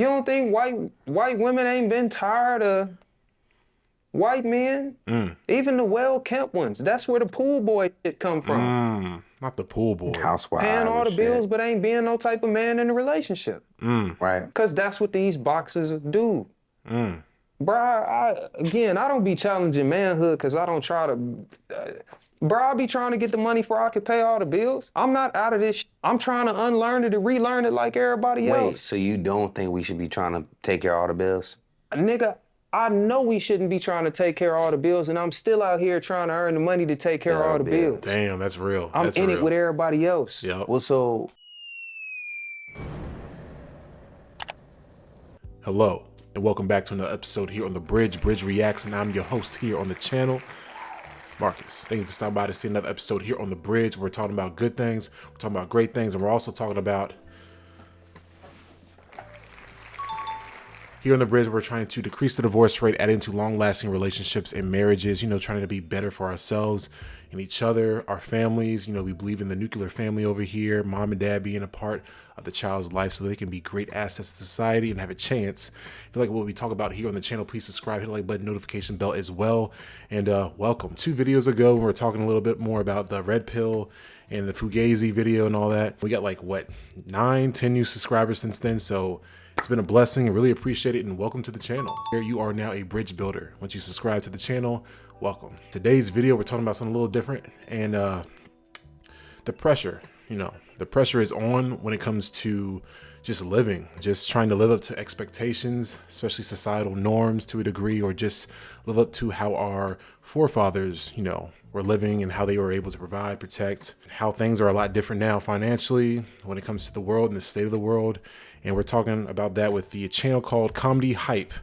You don't think white women ain't been tired of white men? Even the well-kept ones. That's where the pool boy shit come from. Not the pool boy. Housewives. Paying all the and bills, shit. but ain't being no type of man in the relationship. Right. Because that's what these boxers do. Bruh, I don't be challenging manhood because I don't try to... bruh, I be trying to get the money for I can pay all the bills. I'm not out of this I'm trying to unlearn it and relearn it like everybody Wait, else. so you don't think we should be trying to take care of all the bills? Nigga, I know we shouldn't be trying to take care of all the bills, and I'm still out here trying to earn the money to take care of all the bills. Damn, that's real. I'm That's in real. it with everybody else. Yep. Well, so Hello, and welcome back to another episode here on The Bridge Reacts, and I'm your host here on the channel, Marcus. Thank you for stopping by to see another episode here on The Bridge. We're talking about good things, we're talking about great things, and we're also talking about... Here on The Bridge, we're trying to decrease the divorce rate, add into long-lasting relationships and marriages, trying to be better for ourselves and each other, our families. We believe in the nuclear family over here, mom and dad being a part of the child's life so they can be great assets to society and have a chance. If you like what we talk about here on the channel, please subscribe, hit the like button, notification bell as well, and welcome. 2 videos ago, we were talking a little bit more about the red pill and the Fugazi video and all that. We got 9-10 new subscribers since then, so it's been a blessing. I really appreciate it, and welcome to the channel. Here you are now a bridge builder. Once you subscribe to the channel, welcome. Today's video, we're talking about something a little different, and the pressure. The pressure is on when it comes to just living, just trying to live up to expectations, especially societal norms to a degree, or just live up to how our forefathers, were living and how they were able to provide, protect, how things are a lot different now financially when it comes to the world and the state of the world. And we're talking about that with the channel called Comedy Hype,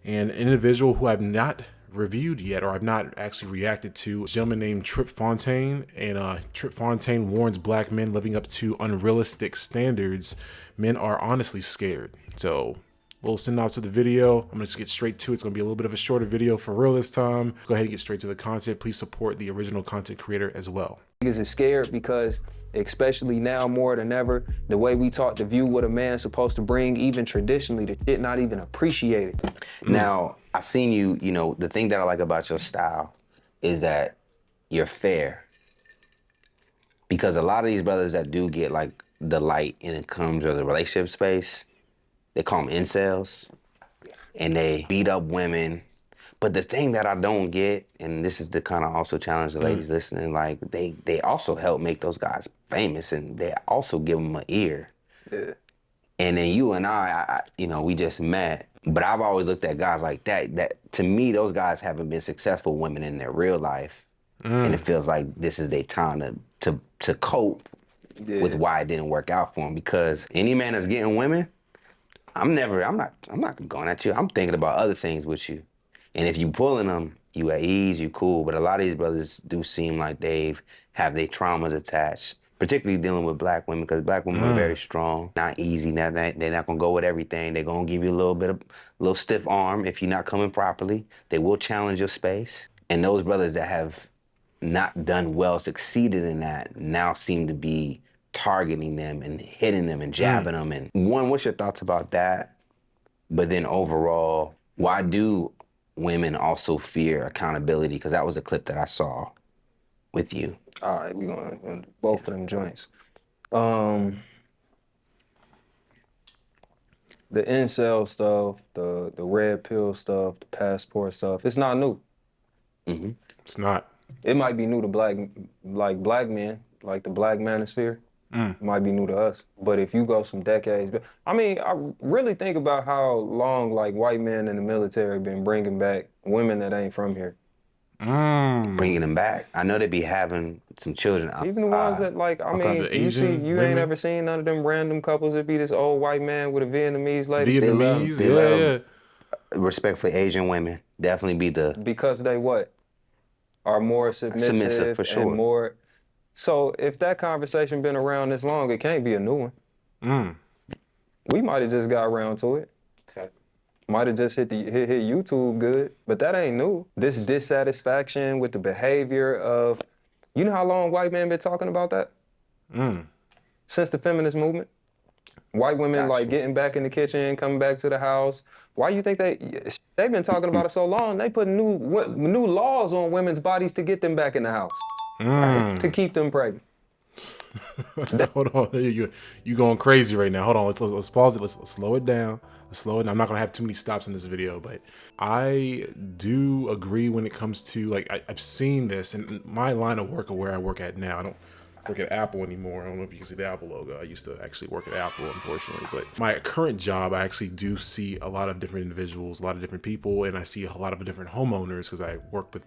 and an individual who I've not reviewed yet, or I've not actually reacted to, a gentleman named Trip Fontaine. And Trip Fontaine warns black men living up to unrealistic standards. Men are honestly scared. So a little synopsis of the video. I'm gonna just get straight to it. It's gonna be a little bit of a shorter video for real this time. Go ahead and get straight to the content. Please support the original content creator as well. Niggas is scared because, especially now more than ever, the way we taught to view what a man's supposed to bring, even traditionally, the shit not even appreciated. Now, I seen you, the thing that I like about your style is that you're fair. Because a lot of these brothers that do get the light and it comes to the relationship space, they call them incels, and they beat up women. But the thing that I don't get, and this is to kind of also challenge the ladies listening, they also help make those guys famous, and they also give them an ear. Yeah. And then you and I, we just met, but I've always looked at guys like that to me, those guys haven't been successful women in their real life. And it feels like this is their time to cope with why it didn't work out for them. Because any man that's getting women, I'm not going at you. I'm thinking about other things with you. And if you pulling them, you at ease, you cool. But a lot of these brothers do seem like they have their traumas attached, particularly dealing with black women, because black women are very strong, not easy. They're not gonna go with everything. They're gonna give you a little stiff arm if you're not coming properly. They will challenge your space. And those brothers that have not done well, succeeded in that, now seem to be targeting them and hitting them and jabbing them. And one, what's your thoughts about that? But then overall, why do women also fear accountability? Because that was a clip that I saw with you. All right, we're going to both of them joints. The incel stuff, the red pill stuff, the passport stuff, it's not new. It's not. It might be new to black men, like the black manosphere. It might be new to us. But if you go some decades, I really think about how long white men in the military been bringing back women that ain't from here. Bringing them back. I know they be having some children outside. Even the ones that you ain't ever seen none of them random couples that be this old white man with a Vietnamese lady. Vietnamese, they love respectfully Asian women. Definitely be because they what? Are more submissive for sure. And more. So if that conversation been around this long, it can't be a new one. We might have just got around to it. Okay. Might have just hit YouTube good, but that ain't new. This dissatisfaction with the behavior of, you know how long white men been talking about that? Since the feminist movement. White women like Gotcha. getting back in the kitchen, coming back to the house. Why you think they've been talking about it so long? They put new laws on women's bodies to get them back in the house, right? To keep them pregnant. Hold on, you going crazy right now. Hold on, let's pause it. Let's slow it down. Let's slow it down. I'm not gonna have too many stops in this video, but I do agree when it comes to like I've seen this in my line of work or where I work at now. I don't work at Apple anymore. I don't know if you can see the Apple logo. I used to actually work at Apple, unfortunately, but my current job, I actually do see a lot of different individuals, a lot of different people, and I see a lot of different homeowners because I work with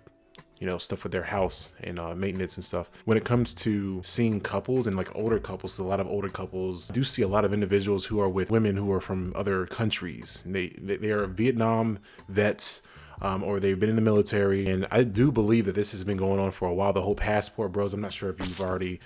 stuff with their house and maintenance and stuff. When it comes to seeing couples and like older couples, a lot of older couples do see a lot of individuals who are with women who are from other countries. And they are Vietnam vets, or they've been in the military. And I do believe that this has been going on for a while. The whole passport bros, I'm not sure if you've already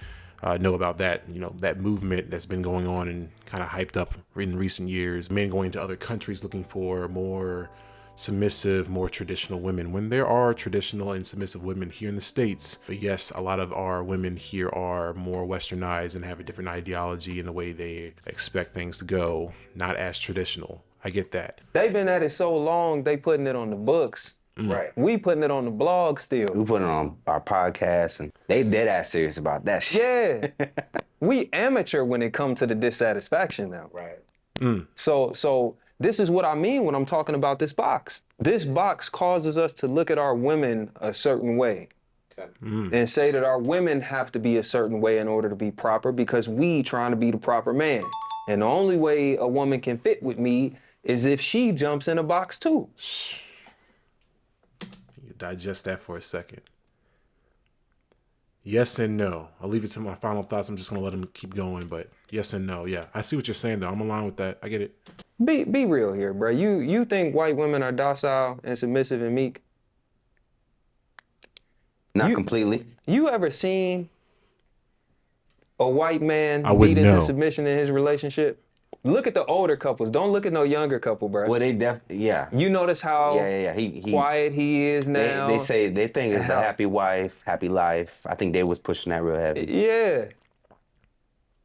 know about that, that movement that's been going on and kind of hyped up in recent years. Men going to other countries looking for more submissive, more traditional women, when there are traditional and submissive women here in the States. But yes, a lot of our women here are more westernized and have a different ideology in the way they expect things to go, not as traditional. I get that. They've been at it so long, they putting it on the books. Right. We putting it on the blog still. We put it on our podcast, and they dead ass serious about that shit. Yeah. We amateur when it comes to the dissatisfaction now. Right. So this is what I mean when I'm talking about this box. This box causes us to look at our women a certain way. Okay. And say that our women have to be a certain way in order to be proper because we trying to be the proper man. And the only way a woman can fit with me is if she jumps in a box too. You digest that for a second. Yes and no. I'll leave it to my final thoughts. I'm just going to let them keep going, but yes and no. Yeah, I see what you're saying, though. I'm aligned with that. I get it. Be real here, bro. You think white women are docile and submissive and meek? Not completely. You ever seen a white man I beat wouldn't into know. submission in his relationship? Look at the older couples. Don't look at no younger couple, bro. Well, they yeah. You notice how Yeah. He quiet he is now. They say they think it's a happy wife, happy life. I think they was pushing that real heavy. Yeah.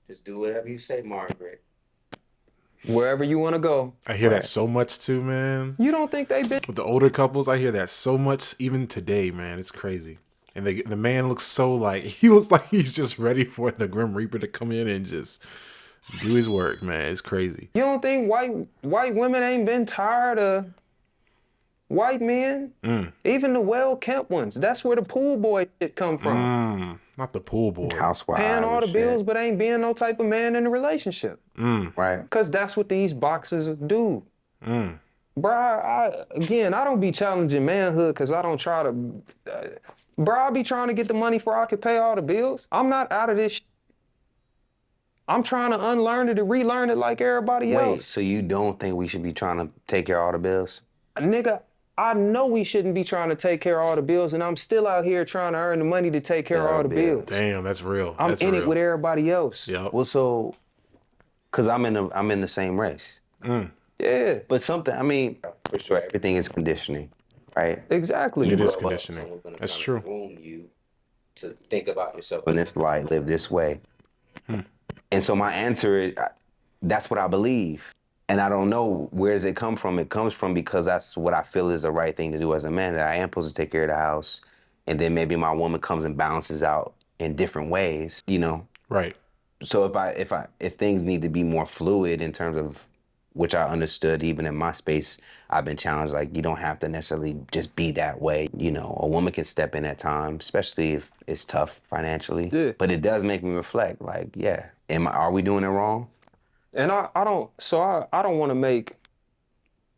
Just do whatever you say, Margaret. Wherever you want to go. I hear that so much too, man. You don't think they been? With the older couples, I hear that so much even today, man. It's crazy. And the man looks so like, he looks like he's just ready for the Grim Reaper to come in and just do his work, man. It's crazy. You don't think white women ain't been tired of white men? Even the well-kept ones. That's where the pool boy shit come from. Not the pool boy. Housewives. Paying all the bills, but ain't being no type of man in a relationship. Right. Because that's what these boxes do. Bruh, I don't be challenging manhood because I don't try to... bruh, I be trying to get the money for I can pay all the bills. I'm not out of this shit. I'm trying to unlearn it and relearn it like everybody else. Wait, so you don't think we should be trying to take care of all the bills? Nigga, I know we shouldn't be trying to take care of all the bills, and I'm still out here trying to earn the money to take care of all the bills. Damn, that's real. I'm in it with everybody else. Yep. Well, so, cause I'm in the same race. Yeah, But something, I mean, for sure, everything is conditioning, right? exactly. It is But conditioning. someone's gonna That's kinda true. groom you to think about yourself in this light, live this way. And so my answer is, that's what I believe. And I don't know where does it come from. It comes from because that's what I feel is the right thing to do as a man, that I am supposed to take care of the house. And then maybe my woman comes and balances out in different ways, Right. So if things need to be more fluid in terms of, which I understood even in my space, I've been challenged, like, you don't have to necessarily just be that way. A woman can step in at times, especially if it's tough financially. Yeah. But it does make me reflect, like, yeah, are we doing it wrong? And I don't want to make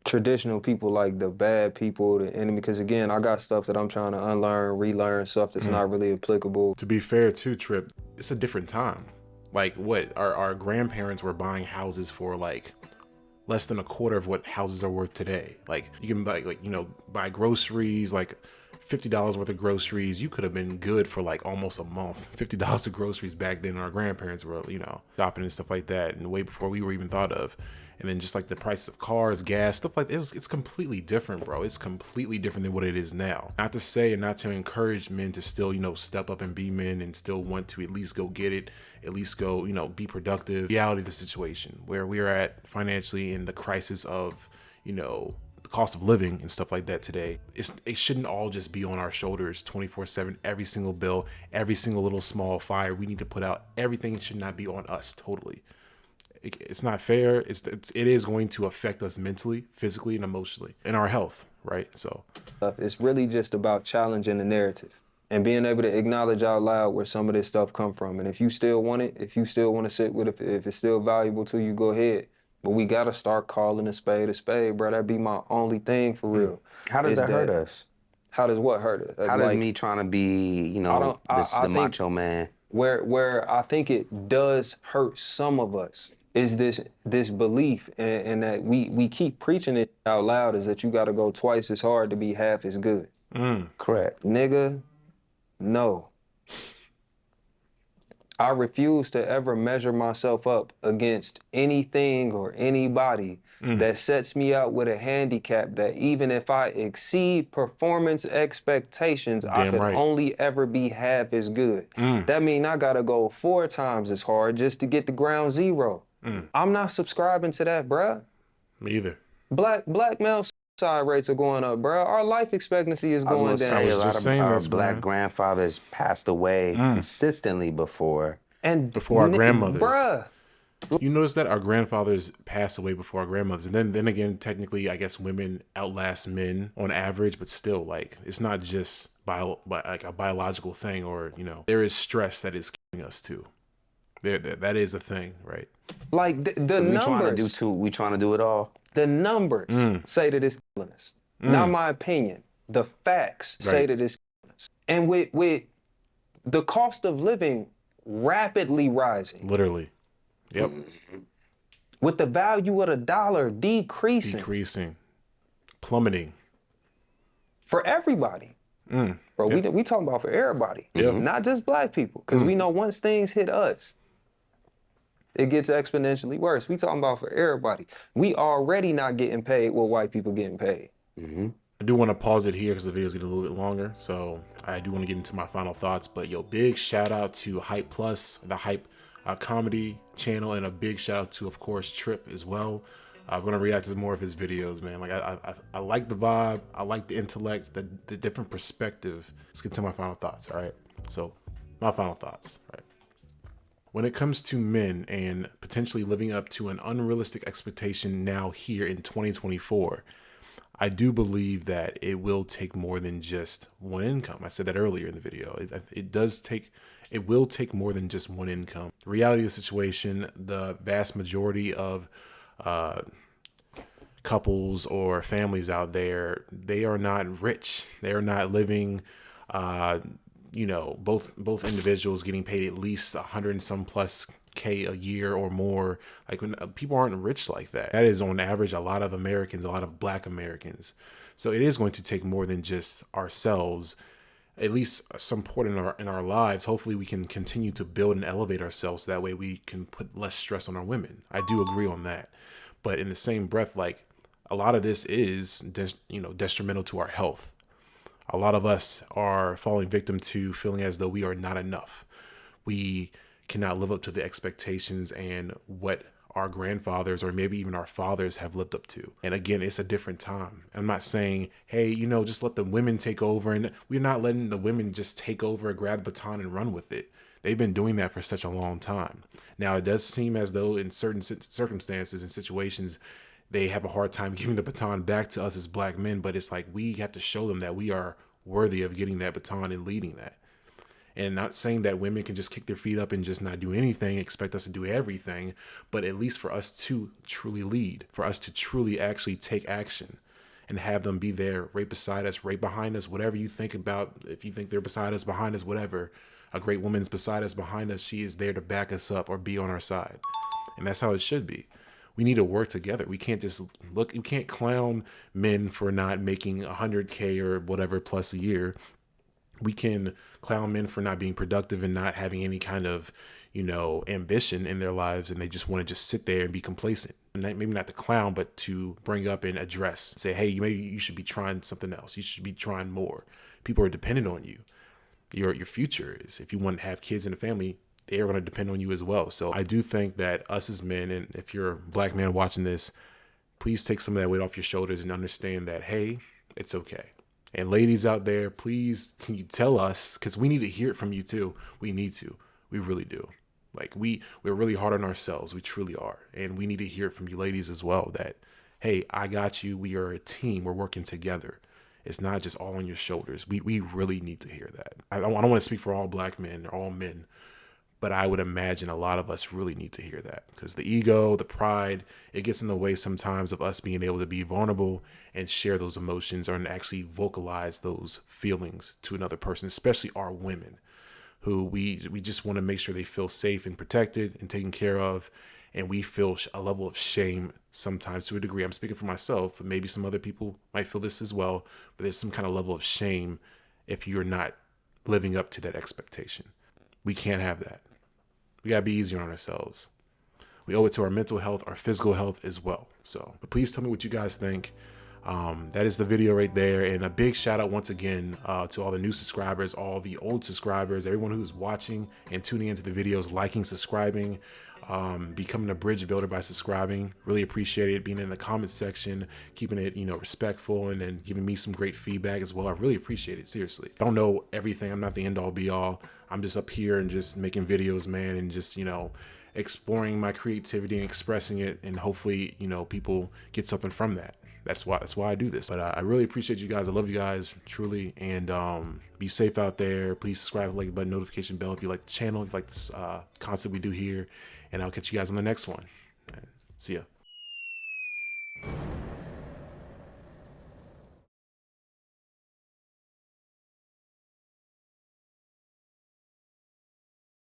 traditional people like the bad people, the enemy, because again, I got stuff that I'm trying to unlearn, relearn, stuff that's not really applicable. To be fair too, Trip, it's a different time. Like what our grandparents were buying houses for like less than a quarter of what houses are worth today. Like you can buy groceries, like $50 worth of groceries. You could have been good for like almost a month. $50 of groceries back then, our grandparents were, shopping and stuff like that, and way before we were even thought of. And then just like the price of cars, gas, stuff like that, it's completely different, bro. It's completely different than what it is now. Not to say and not to encourage men to still, step up and be men and still want to at least go get it, at least go, be productive. Reality of the situation where we're at financially in the crisis of, the cost of living and stuff like that today. It shouldn't all just be on our shoulders 24/7, every single bill, every single little small fire we need to put out. Everything should not be on us totally. It's not fair. It is going to affect us mentally, physically, and emotionally, and our health, right? So it's really just about challenging the narrative and being able to acknowledge out loud where some of this stuff come from. And if you still want it, if you still want to sit with it, if it's still valuable to you, go ahead. But we got to start calling a spade, bro. That'd be my only thing for real. How does that hurt us? How does what hurt us? How does me trying to be, the think macho man? Where I think it does hurt some of us is this belief, and that we keep preaching it out loud, is that you got to go twice as hard to be half as good. Correct. Nigga, no. I refuse to ever measure myself up against anything or anybody that sets me out with a handicap that even if I exceed performance expectations, I could only ever be half as good. That means I gotta go 4 times as hard just to get to ground zero. I'm not subscribing to that, bruh. Me either. Black male suicide rates are going up, bruh. Our life expectancy is going down. A lot of our black grandfathers passed away consistently before our grandmothers. Bruh. You notice that our grandfathers pass away before our grandmothers, and then again, technically, I guess women outlast men on average, but still, like, it's not just like a biological thing, or there is stress that is killing us too. That is a thing, right? Like the numbers. We trying to do it all. The numbers say that it's killing us. Not my opinion. The facts say that it's killing us. And with the cost of living rapidly rising. Literally. Yep. With the value of the dollar decreasing. Plummeting. For everybody. Bro, we talking about for everybody. Not just black people. Because we know once things hit us, it gets exponentially worse. We talking about for everybody. We already not getting paid what white people getting paid. I do want to pause it here because the video's getting a little bit longer. So I do want to get into my final thoughts. But big shout out to Hype Plus, the Hype comedy channel, and a big shout out to, of course, Trip as well. I'm gonna react to more of his videos, man. Like I like the vibe, I like the intellect, the different perspective. Let's get to my final thoughts. All right. So my final thoughts. All right. When it comes to men and potentially living up to an unrealistic expectation now here in 2024, I do believe that it will take more than just one income. I said that earlier in the video. It will take more than just one income. The reality of the situation, the vast majority of couples or families out there, they are not rich. They are not living, both individuals getting paid at least 100 and some plus K a year or more. Like, when people aren't rich like that. That is on average a lot of Americans, a lot of black Americans. So it is going to take more than just ourselves, at least some point in our lives. Hopefully we can continue to build and elevate ourselves so that way we can put less stress on our women. I do agree on that. But in the same breath, like, a lot of this is detrimental to our health. A lot of us are falling victim to feeling as though we are not enough. We cannot live up to the expectations and what our grandfathers or maybe even our fathers have lived up to. And again, it's a different time. I'm not saying, hey, just let the women take over. And we're not letting the women just take over, grab the baton and run with it. They've been doing that for such a long time. Now, it does seem as though in certain circumstances and situations, they have a hard time giving the baton back to us as black men. But it's like, we have to show them that we are worthy of getting that baton and leading that. And not saying that women can just kick their feet up and just not do anything, expect us to do everything, but at least for us to truly lead, for us to truly actually take action and have them be there right beside us, right behind us, whatever you think about. If you think they're beside us, behind us, whatever, a great woman is beside us, behind us, she is there to back us up or be on our side. And that's how it should be. We need to work together. We can't just we can't clown men for not making 100K or whatever plus a year. We can clown men for not being productive and not having any kind of, ambition in their lives, and they just want to just sit there and be complacent. maybe not the clown, but to bring up and address, say, hey, maybe you should be trying something else. You should be trying more. People are dependent on you. Your future is, if you want to have kids in a family, they're going to depend on you as well. So I do think that us as men, and if you're a black man watching this, please take some of that weight off your shoulders and understand that, hey, it's okay. And ladies out there, please, can you tell us, because we need to hear it from you too. We need to. We really do. Like, we're really hard on ourselves. We truly are. And we need to hear it from you ladies as well, that, hey, I got you. We are a team. We're working together. It's not just all on your shoulders. We really need to hear that. I don't want to speak for all black men or all men, but I would imagine a lot of us really need to hear that, because the ego, the pride, it gets in the way sometimes of us being able to be vulnerable and share those emotions, or actually vocalize those feelings to another person, especially our women, who we just want to make sure they feel safe and protected and taken care of. And we feel a level of shame sometimes, to a degree. I'm speaking for myself, but maybe some other people might feel this as well. But there's some kind of level of shame if you're not living up to that expectation. We can't have that. We gotta be easier on ourselves. We owe it to our mental health, our physical health as well. So, but please tell me what you guys think. That is the video right there. And a big shout out once again to all the new subscribers, all the old subscribers, everyone who's watching and tuning into the videos, liking, subscribing, becoming a bridge builder by subscribing. Really appreciate it. Being in the comment section, keeping it, respectful, and then giving me some great feedback as well. I really appreciate it. Seriously. I don't know everything. I'm not the end all be all. I'm just up here and just making videos, man, and just, exploring my creativity and expressing it. And hopefully, people get something from that. That's why I do this. But I really appreciate you guys. I love you guys, truly. And be safe out there. Please subscribe, like the button, notification bell if you like the channel, if you like this concept we do here. And I'll catch you guys on the next one. See ya.